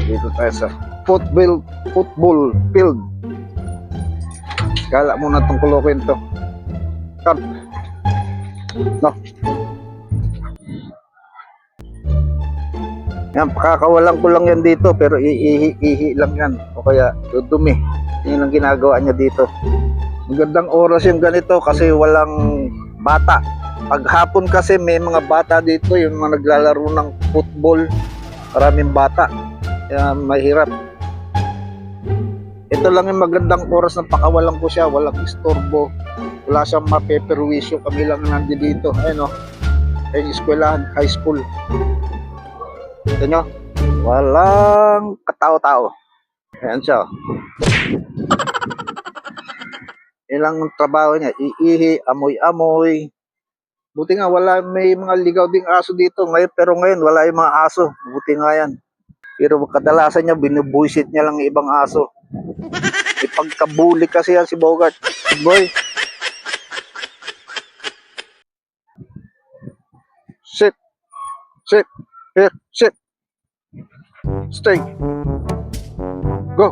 Dito tayo sa football field. Kala mo na itong kulokin to. Come. No. Yan, pakakawalan ko lang yan dito, pero ihi lang yan. O kaya dudumi. Yan ang ginagawa niya dito. Magandang oras yung ganito kasi walang bata. Pag hapon kasi may mga bata dito, yung mga naglalaro ng football. Maraming bata. Kaya mahirap. Ito lang yung magandang oras na pakawalan ko siya. Walang istorbo. Wala siyang mapeperwisyo. Kami lang nandiyan dito. Ayun o. Ayun yung eskwelahan, high school. Ito nyo. Walang katao-tao. Ayan siya. Ilang trabaho niya. Iihi, amoy-amoy. Buti nga wala, may mga ligaw ding aso dito. Pero ngayon wala yung mga aso. Buti nga yan. Pero kadalasan niya, binubuisit niya lang yung ibang aso. Ipagkabuli kasi yan si Bogart. Boy. Sit. Sit. Here. Sit. Stay. Go.